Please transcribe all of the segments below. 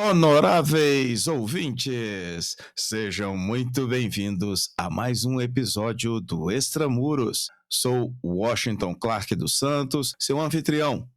Honoráveis ouvintes, sejam muito bem-vindos a mais um episódio do Extramuros. Sou Washington Clark dos Santos, seu anfitrião.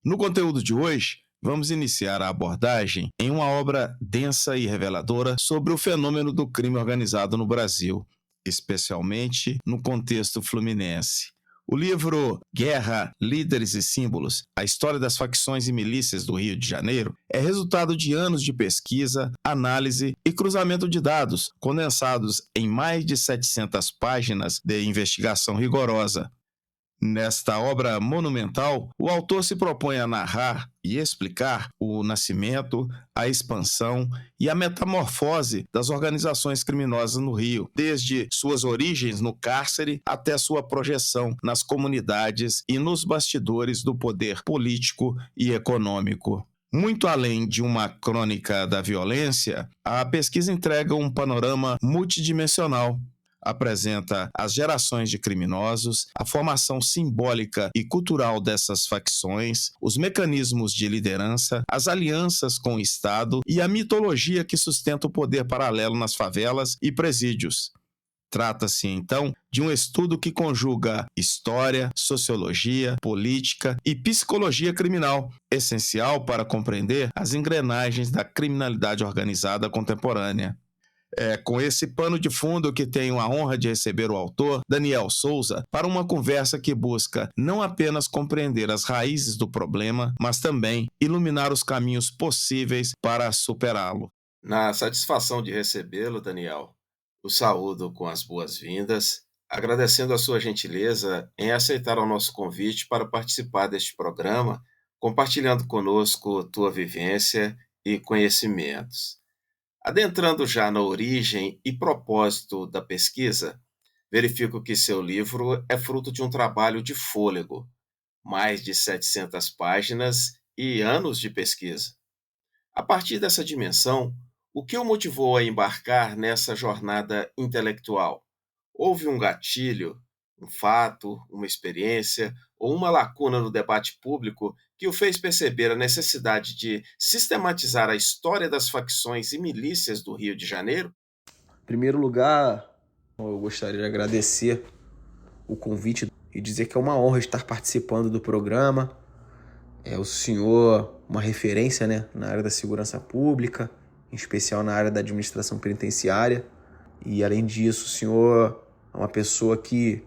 No conteúdo de hoje, vamos iniciar a abordagem em uma obra densa e reveladora sobre o fenômeno do crime organizado no Brasil, especialmente no contexto fluminense. O livro Guerra, Líderes e Símbolos, a história das facções e milícias do Rio de Janeiro, é resultado de anos de pesquisa, análise e cruzamento de dados, condensados em mais de 700 páginas de investigação rigorosa. Nesta obra monumental, o autor se propõe a narrar e explicar o nascimento, a expansão e a metamorfose das organizações criminosas no Rio, desde suas origens no cárcere até sua projeção nas comunidades e nos bastidores do poder político e econômico. Muito além de uma crônica da violência, a pesquisa entrega um panorama multidimensional. Apresenta as gerações de criminosos, a formação simbólica e cultural dessas facções, os mecanismos de liderança, as alianças com o Estado e a mitologia que sustenta o poder paralelo nas favelas e presídios. Trata-se, então, de um estudo que conjuga história, sociologia, política e psicologia criminal, essencial para compreender as engrenagens da criminalidade organizada contemporânea. É com esse pano de fundo que tenho a honra de receber o autor, Daniel Souza, para uma conversa que busca não apenas compreender as raízes do problema, mas também iluminar os caminhos possíveis para superá-lo. Na satisfação de recebê-lo, Daniel, o saúdo com as boas-vindas, agradecendo a sua gentileza em aceitar o nosso convite para participar deste programa, compartilhando conosco tua vivência e conhecimentos. Adentrando já na origem e propósito da pesquisa, verifico que seu livro é fruto de um trabalho de fôlego, mais de 700 páginas e anos de pesquisa. A partir dessa dimensão, o que o motivou a embarcar nessa jornada intelectual? Houve um gatilho, um fato, uma experiência ou uma lacuna no debate público que o fez perceber a necessidade de sistematizar a história das facções e milícias do Rio de Janeiro? Em primeiro lugar, eu gostaria de agradecer o convite e dizer que é uma honra estar participando do programa. O senhor, uma referência, na área da segurança pública, em especial na área da administração penitenciária. E, além disso, o senhor é uma pessoa que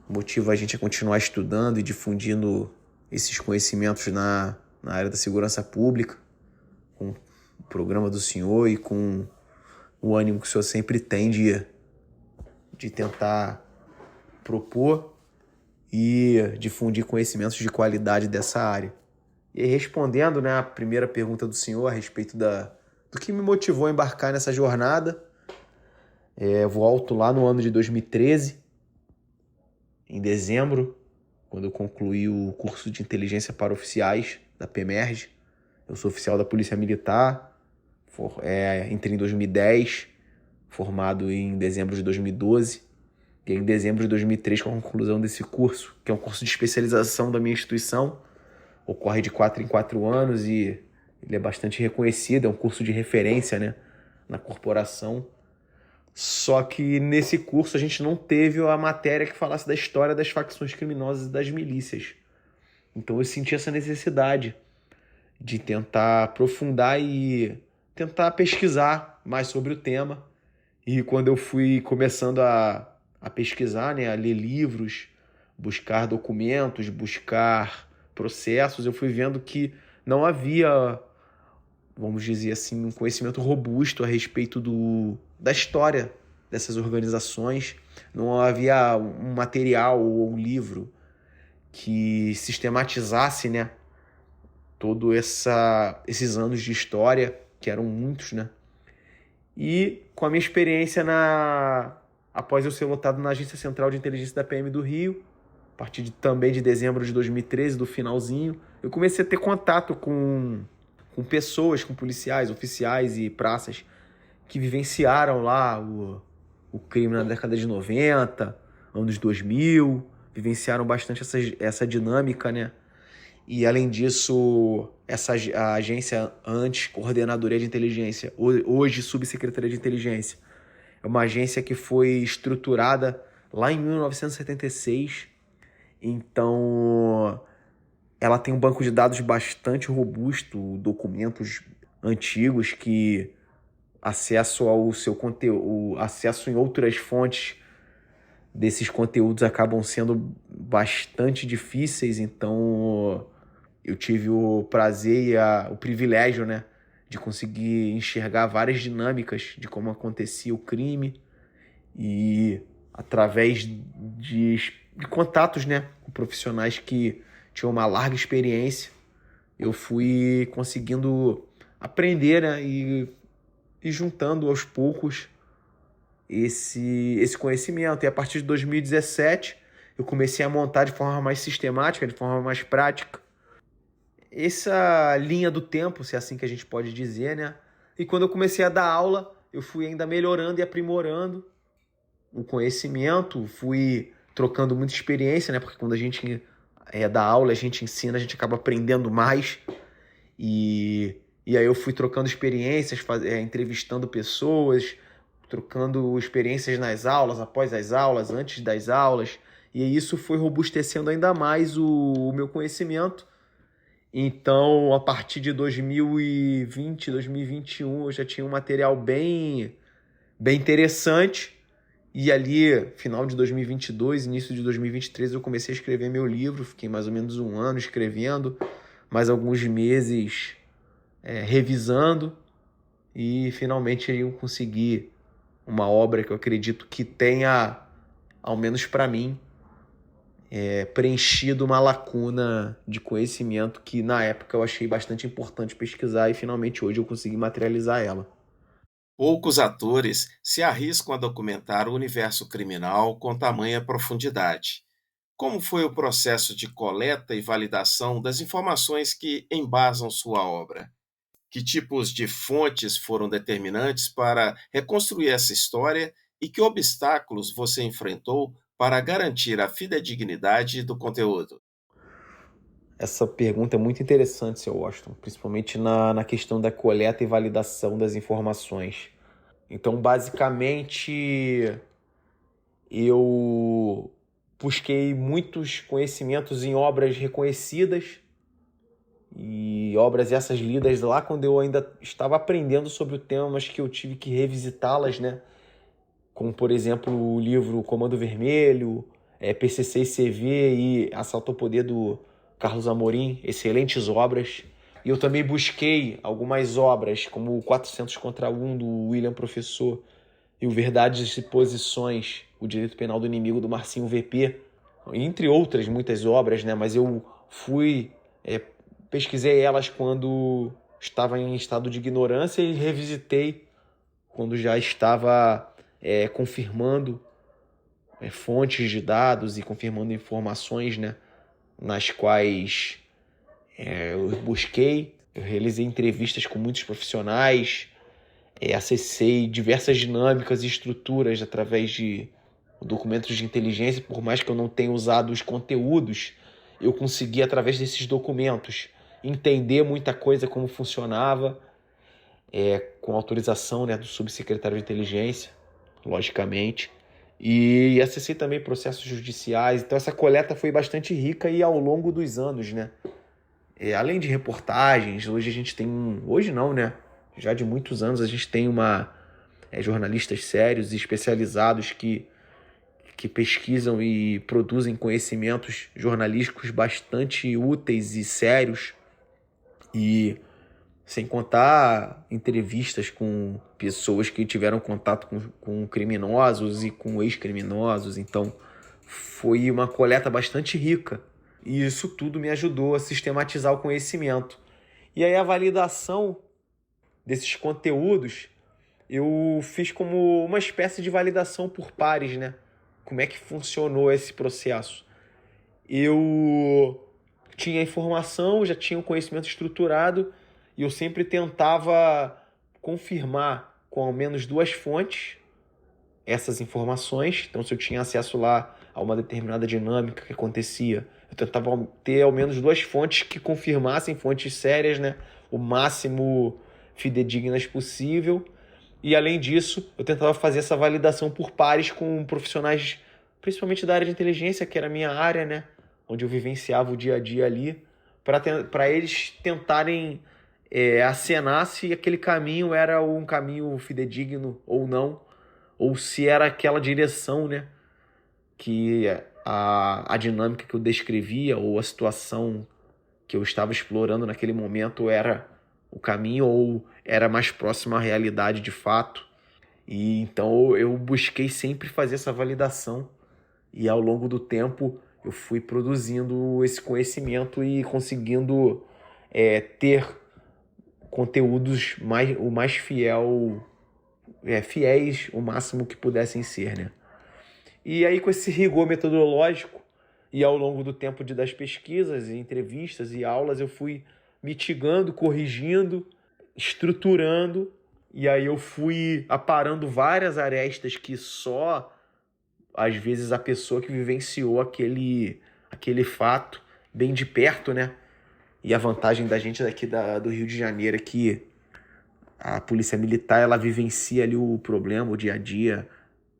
motiva a gente a continuar estudando e difundindo esses conhecimentos na área da segurança pública, com o programa do senhor e com o ânimo que o senhor sempre tem de tentar propor e difundir conhecimentos de qualidade dessa área. E aí, respondendo, a primeira pergunta do senhor a respeito do que me motivou a embarcar nessa jornada, volto lá no ano de 2013, em dezembro, quando eu concluí o curso de inteligência para oficiais da PEMERG. Eu sou oficial da Polícia Militar, entrei em 2010, formado em dezembro de 2012, e em dezembro de 2003 com a conclusão desse curso, que é um curso de especialização da minha instituição, ocorre de 4 em 4 anos e ele é bastante reconhecido, é um curso de referência, na corporação. Só que nesse curso a gente não teve a matéria que falasse da história das facções criminosas e das milícias. Então eu senti essa necessidade de tentar aprofundar e tentar pesquisar mais sobre o tema. E quando eu fui começando a pesquisar, a ler livros, buscar documentos, buscar processos, eu fui vendo que não havia, vamos dizer assim, um conhecimento robusto a respeito da história dessas organizações. Não havia um material ou um livro que sistematizasse, todo esses anos de história, que eram muitos, E com a minha experiência após eu ser lotado na Agência Central de Inteligência da PM do Rio, a partir também de dezembro de 2013, do finalzinho, eu comecei a ter contato com pessoas, com policiais, oficiais e praças que vivenciaram lá o crime na década de 90, anos 2000, vivenciaram bastante essa dinâmica, E, além disso, a agência antes, Coordenadoria de Inteligência, hoje Subsecretaria de Inteligência, é uma agência que foi estruturada lá em 1976. Então, ela tem um banco de dados bastante robusto, documentos antigos que acesso ao seu conteúdo, acesso em outras fontes desses conteúdos acabam sendo bastante difíceis. Então, eu tive o prazer e o privilégio, né, de conseguir enxergar várias dinâmicas de como acontecia o crime e através de contatos, né, com profissionais que tinham uma larga experiência, eu fui conseguindo aprender, né, e juntando aos poucos esse conhecimento. E a partir de 2017, eu comecei a montar de forma mais sistemática, de forma mais prática, essa linha do tempo, se é assim que a gente pode dizer, né? E quando eu comecei a dar aula, eu fui ainda melhorando e aprimorando o conhecimento, fui trocando muita experiência, né? Porque quando a gente dá aula, a gente ensina, a gente acaba aprendendo mais. E aí eu fui trocando experiências, entrevistando pessoas, trocando experiências nas aulas, após as aulas, antes das aulas. E isso foi robustecendo ainda mais o meu conhecimento. Então, a partir de 2020, 2021, eu já tinha um material bem interessante. E ali, final de 2022, início de 2023, eu comecei a escrever meu livro. Fiquei mais ou menos um ano escrevendo, mais alguns meses revisando. E finalmente eu consegui uma obra que eu acredito que tenha, ao menos para mim, preenchido uma lacuna de conhecimento que na época eu achei bastante importante pesquisar e finalmente hoje eu consegui materializar ela. Poucos atores se arriscam a documentar o universo criminal com tamanha profundidade. Como foi o processo de coleta e validação das informações que embasam sua obra? Que tipos de fontes foram determinantes para reconstruir essa história e que obstáculos você enfrentou para garantir a fidedignidade do conteúdo? Essa pergunta é muito interessante, Sr. Washington, principalmente na questão da coleta e validação das informações. Então, basicamente, eu busquei muitos conhecimentos em obras reconhecidas e obras essas lidas lá quando eu ainda estava aprendendo sobre o tema, mas que eu tive que revisitá-las, né? Como, por exemplo, o livro Comando Vermelho, PCC e CV e Assalto ao Poder do Carlos Amorim, excelentes obras. E eu também busquei algumas obras, como o 400 contra 1 do William Professor e o Verdades e Posições, o Direito Penal do Inimigo do Marcinho VP, entre outras muitas obras, né? Mas eu pesquisei elas quando estava em estado de ignorância e revisitei quando já estava confirmando fontes de dados e confirmando informações, né, nas quais eu busquei. Eu realizei entrevistas com muitos profissionais, acessei diversas dinâmicas e estruturas através de documentos de inteligência. Por mais que eu não tenha usado os conteúdos, eu consegui, através desses documentos, entender muita coisa, como funcionava, com autorização, né, do subsecretário de inteligência, logicamente. E acessei também processos judiciais. Então essa coleta foi bastante rica e ao longo dos anos, né? Além de reportagens, hoje a gente tem... Hoje não, né? Já de muitos anos a gente tem jornalistas sérios e especializados que pesquisam e produzem conhecimentos jornalísticos bastante úteis e sérios. E sem contar entrevistas com pessoas que tiveram contato com criminosos e com ex-criminosos. Então, foi uma coleta bastante rica. E isso tudo me ajudou a sistematizar o conhecimento. E aí a validação desses conteúdos, eu fiz como uma espécie de validação por pares, né? Como é que funcionou esse processo? Eu tinha informação, já tinha um conhecimento estruturado, e eu sempre tentava confirmar com ao menos 2 fontes essas informações. Então, se eu tinha acesso lá a uma determinada dinâmica que acontecia, Eu tentava ter ao menos 2 fontes que confirmassem, fontes sérias, né? O máximo fidedignas possível. E, além disso, eu tentava fazer essa validação por pares com profissionais, principalmente da área de inteligência, que era a minha área, né? Onde eu vivenciava o dia a dia ali, para eles tentarem acenar se aquele caminho era um caminho fidedigno ou não, ou se era aquela direção, né? Que a dinâmica que eu descrevia ou a situação que eu estava explorando naquele momento era o caminho ou era mais próximo à realidade de fato. E então eu busquei sempre fazer essa validação e ao longo do tempo eu fui produzindo esse conhecimento e conseguindo ter conteúdos o mais fiéis o máximo que pudessem ser, né? E aí, com esse rigor metodológico e ao longo do tempo das pesquisas, entrevistas e aulas, eu fui mitigando, corrigindo, estruturando, e aí eu fui aparando várias arestas que só, às vezes, a pessoa que vivenciou aquele fato bem de perto, né? E a vantagem da gente daqui do Rio de Janeiro é que a polícia militar, ela vivencia ali o problema, o dia a dia,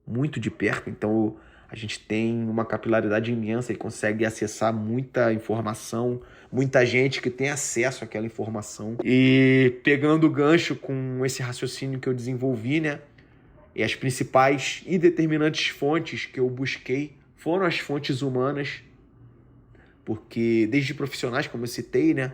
muito de perto, então a gente tem uma capilaridade imensa e consegue acessar muita informação, muita gente que tem acesso àquela informação. E pegando o gancho com esse raciocínio que eu desenvolvi, né? E as principais e determinantes fontes que eu busquei foram as fontes humanas, porque desde profissionais, como eu citei, né?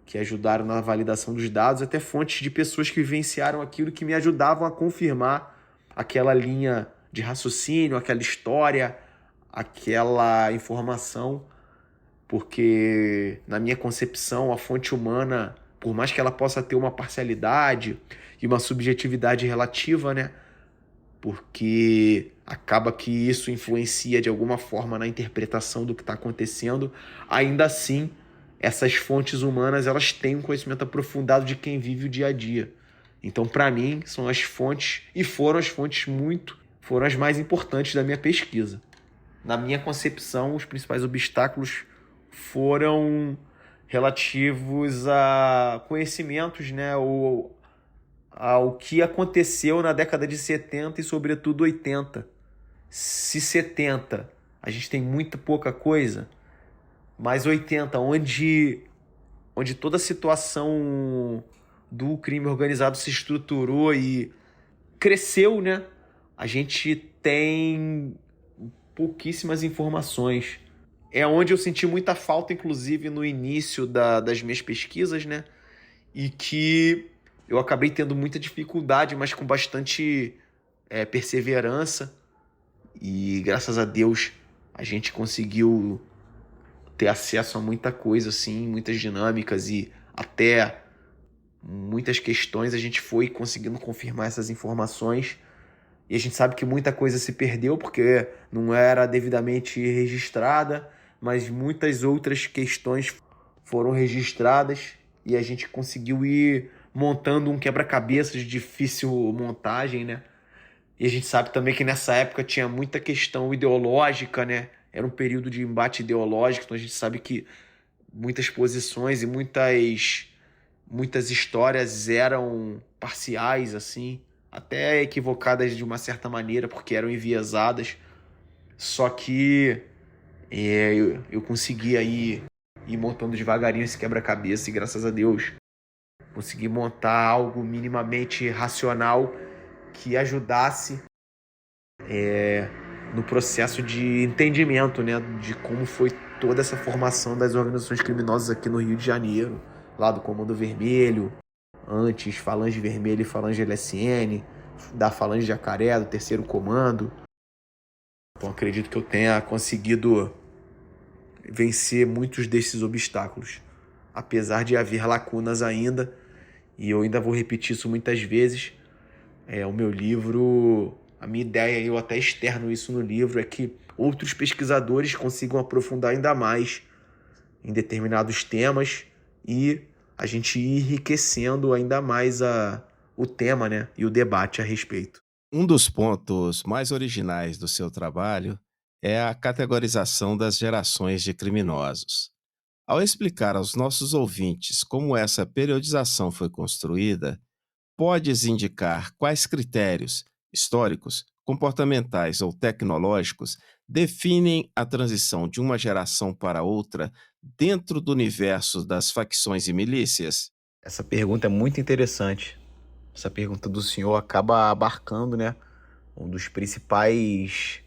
Que ajudaram na validação dos dados, até fontes de pessoas que vivenciaram aquilo, que me ajudavam a confirmar aquela linha de raciocínio, aquela história, aquela informação, porque na minha concepção a fonte humana, por mais que ela possa ter uma parcialidade e uma subjetividade relativa, né? Porque acaba que isso influencia de alguma forma na interpretação do que está acontecendo, ainda assim essas fontes humanas, elas têm um conhecimento aprofundado de quem vive o dia a dia. Então, para mim, são as fontes, e foram as mais importantes da minha pesquisa. Na minha concepção, os principais obstáculos foram relativos a conhecimentos, né, ou ao que aconteceu na década de 70 e, sobretudo, 80. Se 70 a gente tem muito pouca coisa, mas 80, onde toda a situação do crime organizado se estruturou e cresceu, né? A gente tem pouquíssimas informações. É onde eu senti muita falta, inclusive, no início das minhas pesquisas, né? E que eu acabei tendo muita dificuldade, mas com bastante perseverança. E, graças a Deus, a gente conseguiu ter acesso a muita coisa, assim, muitas dinâmicas e até muitas questões a gente foi conseguindo confirmar essas informações. E a gente sabe que muita coisa se perdeu porque não era devidamente registrada, mas muitas outras questões foram registradas e a gente conseguiu ir montando um quebra-cabeças de difícil montagem, né? E a gente sabe também que nessa época tinha muita questão ideológica, né? Era um período de embate ideológico, então a gente sabe que muitas posições e muitas histórias eram parciais, assim, até equivocadas de uma certa maneira, porque eram enviesadas. Só que eu consegui aí ir montando devagarinho esse quebra-cabeça e, graças a Deus, consegui montar algo minimamente racional que ajudasse no processo de entendimento, né, de como foi toda essa formação das organizações criminosas aqui no Rio de Janeiro, lá do Comando Vermelho, antes Falange Vermelha e Falange LSN, da Falange Jacaré, do Terceiro Comando. Então acredito que eu tenha conseguido vencer muitos desses obstáculos, apesar de haver lacunas ainda, e eu ainda vou repetir isso muitas vezes. O meu livro, a minha ideia, eu até externo isso no livro, é que outros pesquisadores consigam aprofundar ainda mais em determinados temas e a gente ir enriquecendo ainda mais o tema, né, e o debate a respeito. Um dos pontos mais originais do seu trabalho é a categorização das gerações de criminosos. Ao explicar aos nossos ouvintes como essa periodização foi construída, podes indicar quais critérios históricos, comportamentais ou tecnológicos definem a transição de uma geração para outra dentro do universo das facções e milícias? Essa pergunta é muito interessante. Essa pergunta do senhor acaba abarcando, né, um dos principais,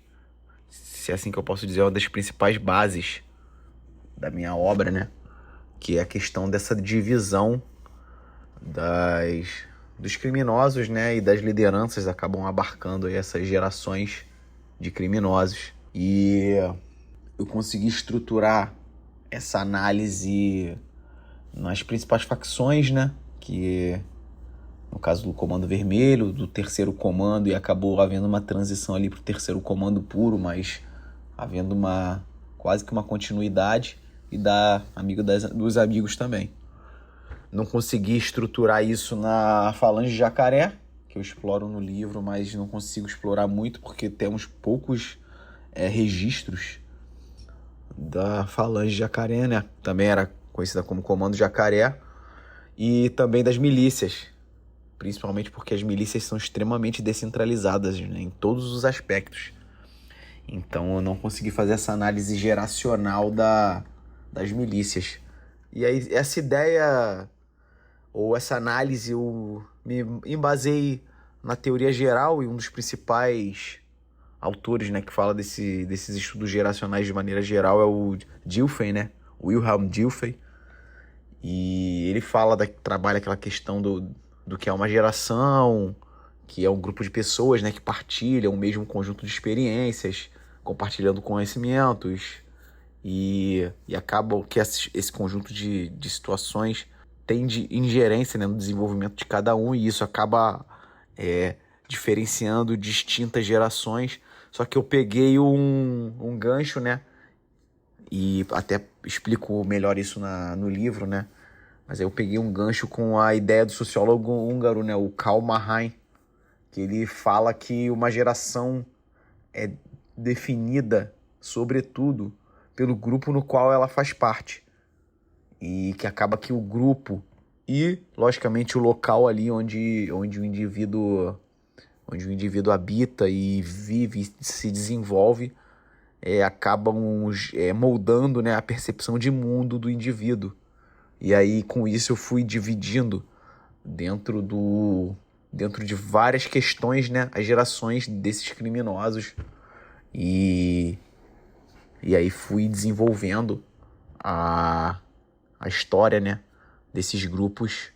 se é assim que eu posso dizer, uma das principais bases da minha obra, né, que é a questão dessa divisão dos criminosos, né, e das lideranças acabam abarcando aí essas gerações de criminosos. E eu consegui estruturar essa análise nas principais facções, né, que no caso do Comando Vermelho, do Terceiro Comando, e acabou havendo uma transição ali para o Terceiro Comando puro, mas havendo quase que uma continuidade, e dos amigos também. Não consegui estruturar isso na Falange Jacaré, que eu exploro no livro, mas não consigo explorar muito porque temos poucos registros da Falange Jacaré, né? Também era conhecida como Comando Jacaré, e também das milícias, principalmente porque as milícias são extremamente descentralizadas, né, em todos os aspectos. Então eu não consegui fazer essa análise geracional das milícias. E aí essa ideia, ou essa análise, eu me embasei na teoria geral, e um dos principais autores, né, que fala desses estudos geracionais de maneira geral é o Dilthey, né? Wilhelm Dilthey. E ele trabalha aquela questão do que é uma geração, que é um grupo de pessoas, né, que partilham o mesmo conjunto de experiências, compartilhando conhecimentos, e acaba que esse conjunto de situações tem de ingerência, né, no desenvolvimento de cada um, e isso acaba diferenciando distintas gerações. Só que eu peguei um gancho, né, e até explico melhor isso no livro, né? Mas aí eu peguei um gancho com a ideia do sociólogo húngaro, né, o Karl Marheim, que ele fala que uma geração é definida, sobretudo, pelo grupo no qual ela faz parte. E que acaba que o grupo e, logicamente, o local ali onde o indivíduo habita e vive e se desenvolve, acabam moldando, né, a percepção de mundo do indivíduo. E aí, com isso, eu fui dividindo dentro de várias questões, né, as gerações desses criminosos. E aí fui desenvolvendo a história, né, desses grupos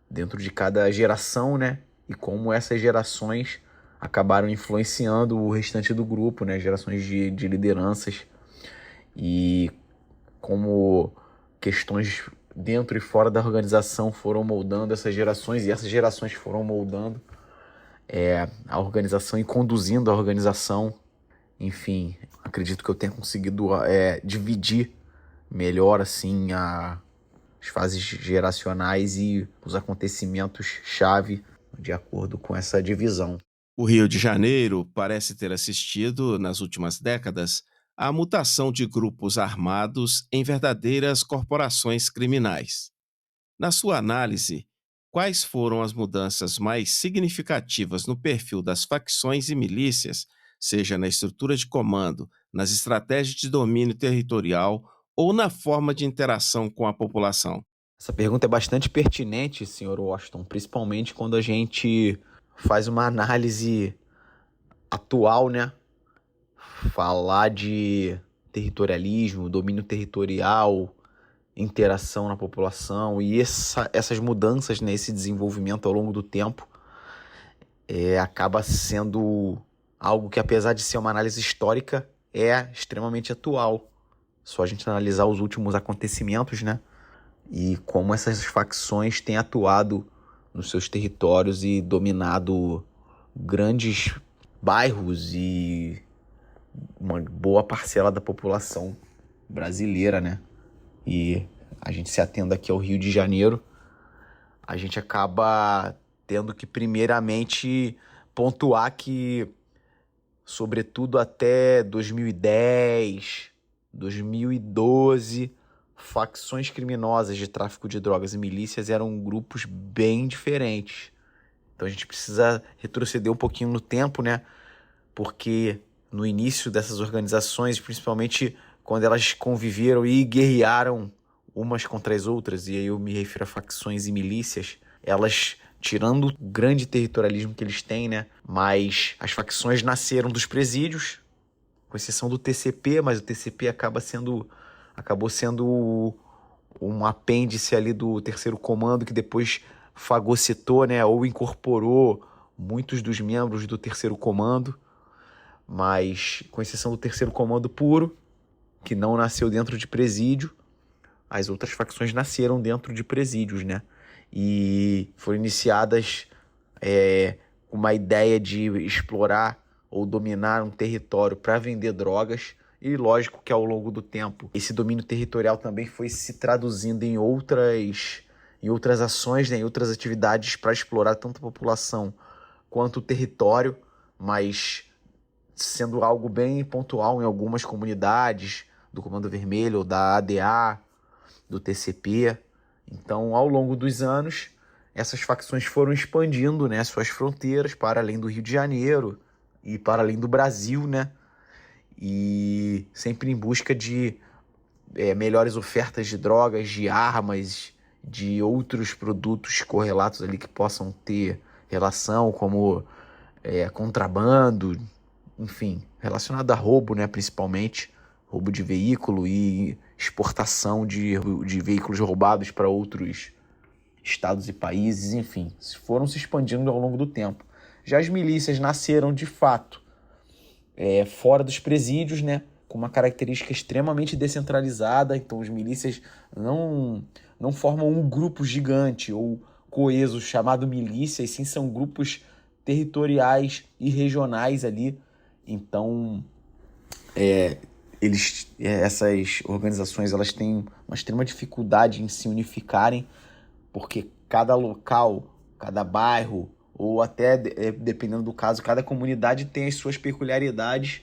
dentro de cada geração, né, e como essas gerações acabaram influenciando o restante do grupo, né, gerações de lideranças, e como questões dentro e fora da organização foram moldando essas gerações, e essas gerações foram moldando a organização e conduzindo a organização. Enfim, acredito que eu tenha conseguido dividir melhor assim as fases geracionais e os acontecimentos-chave de acordo com essa divisão. O Rio de Janeiro parece ter assistido, nas últimas décadas, à mutação de grupos armados em verdadeiras corporações criminais. Na sua análise, quais foram as mudanças mais significativas no perfil das facções e milícias, seja na estrutura de comando, nas estratégias de domínio territorial ou na forma de interação com a população? Essa pergunta é bastante pertinente, senhor Washington, principalmente quando a gente faz uma análise atual, né? Falar de territorialismo, domínio territorial, interação na população e essas mudanças, né, esse desenvolvimento ao longo do tempo, acaba sendo algo que, apesar de ser uma análise histórica, é extremamente atual. Só a gente analisar os últimos acontecimentos, né, e como essas facções têm atuado nos seus territórios e dominado grandes bairros e uma boa parcela da população brasileira, né? E a gente se atendo aqui ao Rio de Janeiro, a gente acaba tendo que primeiramente pontuar que sobretudo até 2010, 2012, facções criminosas de tráfico de drogas e milícias eram grupos bem diferentes. Então a gente precisa retroceder um pouquinho no tempo, né? Porque no início dessas organizações, principalmente quando elas conviveram e guerrearam umas contra as outras, e aí eu me refiro a facções e milícias, elas, tirando o grande territorialismo que eles têm, né? Mas as facções nasceram dos presídios, com exceção do TCP, mas o TCP acabou sendo um apêndice ali do terceiro comando, que depois fagocitou, né, ou incorporou muitos dos membros do terceiro comando, mas com exceção do terceiro comando puro, que não nasceu dentro de presídio, as outras facções nasceram dentro de presídios, né? E foram iniciadas com uma ideia de explorar ou dominar um território para vender drogas. E lógico que ao longo do tempo esse domínio territorial também foi se traduzindo em outras ações, né, em outras atividades para explorar tanto a população quanto o território, mas sendo algo bem pontual em algumas comunidades do Comando Vermelho, da ADA, do TCP. Então, ao longo dos anos, essas facções foram expandindo, né, suas fronteiras para além do Rio de Janeiro e para além do Brasil, né? E sempre em busca de melhores ofertas de drogas, de armas, de outros produtos correlatos ali que possam ter relação, como contrabando, enfim, relacionado a roubo, né, principalmente, roubo de veículo e exportação de veículos roubados para outros estados e países, enfim, foram se expandindo ao longo do tempo. Já as milícias nasceram, de fato, fora dos presídios, né, com uma característica extremamente descentralizada. Então, as milícias não formam um grupo gigante ou coeso chamado milícia, e sim são grupos territoriais e regionais ali. Então, essas organizações elas têm uma extrema dificuldade em se unificarem, porque cada local, cada bairro, ou até, dependendo do caso, cada comunidade tem as suas peculiaridades.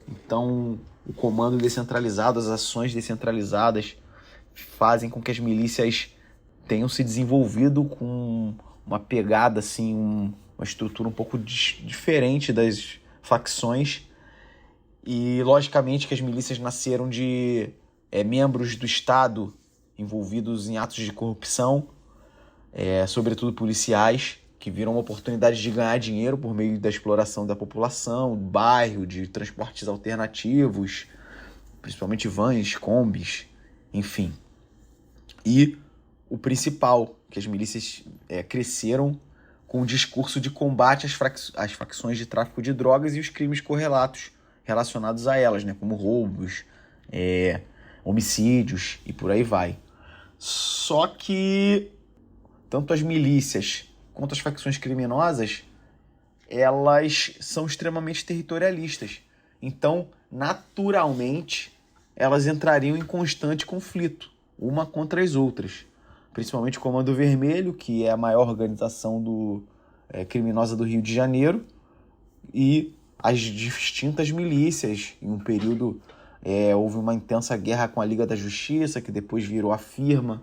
Então, o comando descentralizado, as ações descentralizadas fazem com que as milícias tenham se desenvolvido com uma pegada, assim, uma estrutura um pouco diferente das facções. E, logicamente, que as milícias nasceram de membros do Estado envolvidos em atos de corrupção, sobretudo policiais, que viram uma oportunidade de ganhar dinheiro por meio da exploração da população, do bairro, de transportes alternativos, principalmente vans, combis, enfim. E o principal, que as milícias cresceram com o discurso de combate às facções de tráfico de drogas e os crimes correlatos relacionados a elas, né, como roubos, homicídios e por aí vai. Só que tanto as milícias quanto as facções criminosas, elas são extremamente territorialistas. Então, naturalmente, elas entrariam em constante conflito, uma contra as outras. Principalmente o Comando Vermelho, que é a maior organização criminosa do Rio de Janeiro, e as distintas milícias. Em um período, houve uma intensa guerra com a Liga da Justiça, que depois virou a firma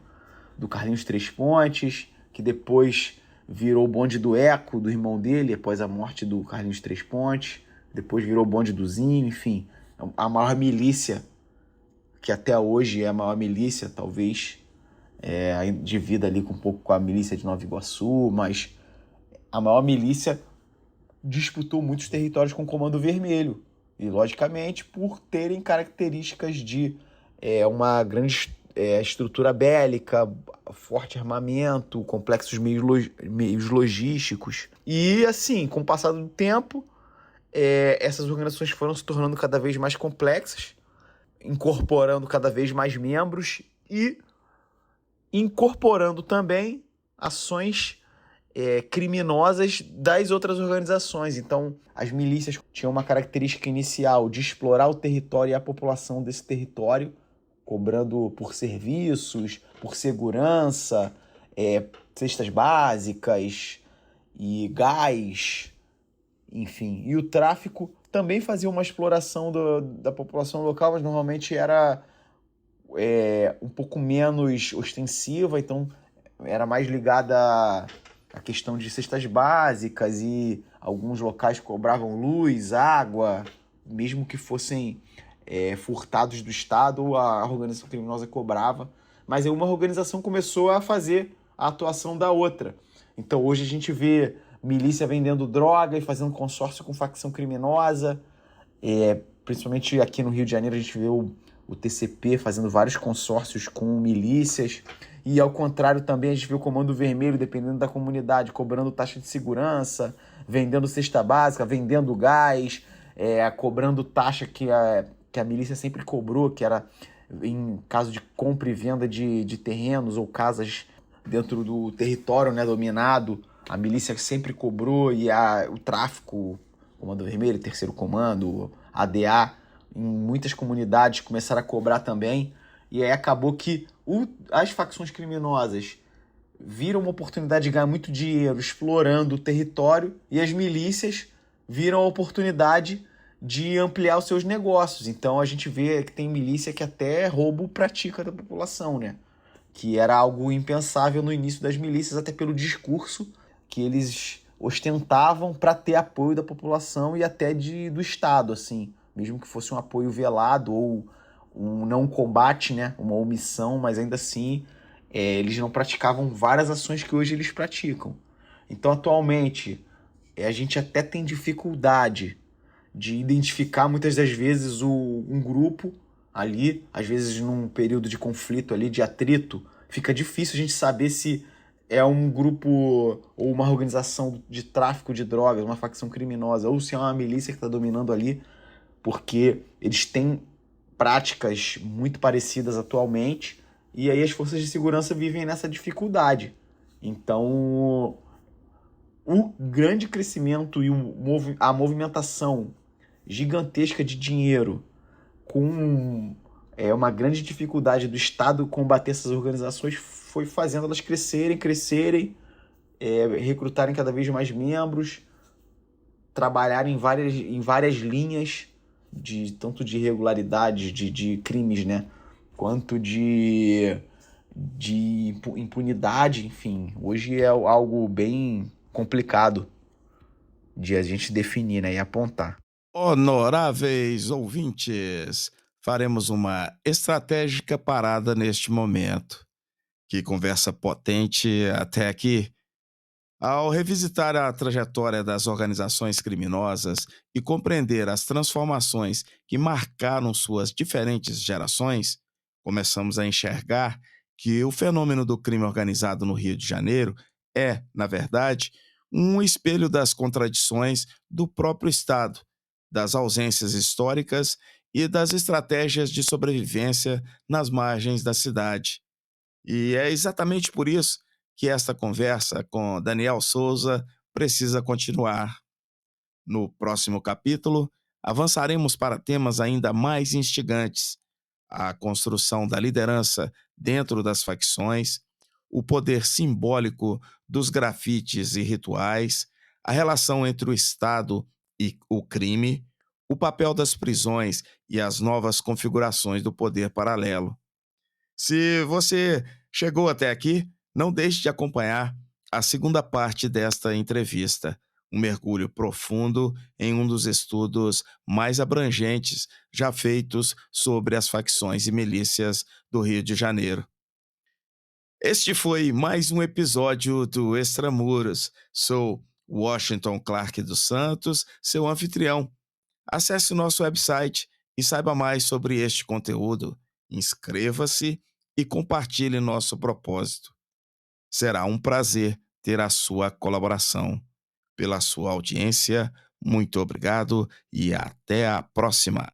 do Carlinhos Três Pontes, que depois virou o bonde do Eco, do irmão dele, após a morte do Carlinhos Três Pontes. Depois virou o bonde do Zinho, enfim. A maior milícia, que até hoje é a maior milícia, talvez, divida ali um pouco com a milícia de Nova Iguaçu, mas a maior milícia disputou muitos territórios com o Comando Vermelho. E, logicamente, por terem características de uma grande estrutura bélica, forte armamento, complexos meios logísticos. E, assim, com o passar do tempo, essas organizações foram se tornando cada vez mais complexas, incorporando cada vez mais membros e incorporando também ações criminosas das outras organizações. Então, as milícias tinham uma característica inicial de explorar o território e a população desse território, cobrando por serviços, por segurança, cestas básicas e gás, enfim. E o tráfico também fazia uma exploração da população local, mas normalmente era um pouco menos ostensiva, então era mais ligada à questão de cestas básicas, e alguns locais cobravam luz, água, mesmo que fossem furtados do Estado, a organização criminosa cobrava. Mas aí uma organização começou a fazer a atuação da outra. Então hoje a gente vê milícia vendendo droga e fazendo consórcio com facção criminosa. Principalmente aqui no Rio de Janeiro a gente vê o TCP fazendo vários consórcios com milícias. E ao contrário também a gente vê o Comando Vermelho, dependendo da comunidade, cobrando taxa de segurança, vendendo cesta básica, vendendo gás, cobrando taxa que a milícia sempre cobrou, que era em caso de compra e venda de terrenos ou casas dentro do território, né, dominado. A milícia sempre cobrou, e o tráfico, Comando Vermelho, Terceiro Comando, ADA, em muitas comunidades começaram a cobrar também. E aí acabou que as facções criminosas viram uma oportunidade de ganhar muito dinheiro explorando o território, e as milícias viram a oportunidade de ampliar os seus negócios. Então a gente vê que tem milícia que até roubo pratica da população, né? Que era algo impensável no início das milícias, até pelo discurso que eles ostentavam para ter apoio da população e até do Estado, assim, mesmo que fosse um apoio velado ou um não combate, né, uma omissão, mas ainda assim eles não praticavam várias ações que hoje eles praticam. Então, atualmente, a gente até tem dificuldade de identificar muitas das vezes um grupo ali, às vezes num período de conflito ali, de atrito, fica difícil a gente saber se é um grupo ou uma organização de tráfico de drogas, uma facção criminosa, ou se é uma milícia que está dominando ali, porque eles têm práticas muito parecidas atualmente, e aí as forças de segurança vivem nessa dificuldade. Então, o grande crescimento e a movimentação gigantesca de dinheiro, com uma grande dificuldade do Estado combater essas organizações, foi fazendo elas crescerem, recrutarem cada vez mais membros, trabalharem em várias linhas, tanto de irregularidades, de crimes, né? Quanto de impunidade, enfim. Hoje é algo bem complicado de a gente definir, né, e apontar. Honoráveis ouvintes, faremos uma estratégica parada neste momento. Que conversa potente até aqui. Ao revisitar a trajetória das organizações criminosas e compreender as transformações que marcaram suas diferentes gerações, começamos a enxergar que o fenômeno do crime organizado no Rio de Janeiro é, na verdade, um espelho das contradições do próprio Estado, das ausências históricas e das estratégias de sobrevivência nas margens da cidade. E é exatamente por isso que esta conversa com Daniel Souza precisa continuar. No próximo capítulo, avançaremos para temas ainda mais instigantes: a construção da liderança dentro das facções, o poder simbólico dos grafites e rituais, a relação entre o Estado e o crime, o papel das prisões e as novas configurações do poder paralelo. Se você chegou até aqui, não deixe de acompanhar a segunda parte desta entrevista, um mergulho profundo em um dos estudos mais abrangentes já feitos sobre as facções e milícias do Rio de Janeiro. Este foi mais um episódio do Extramuros. Sou Washington Clark dos Santos, seu anfitrião. Acesse o nosso website e saiba mais sobre este conteúdo. Inscreva-se e compartilhe nosso propósito. Será um prazer ter a sua colaboração. Pela sua audiência, muito obrigado e até a próxima.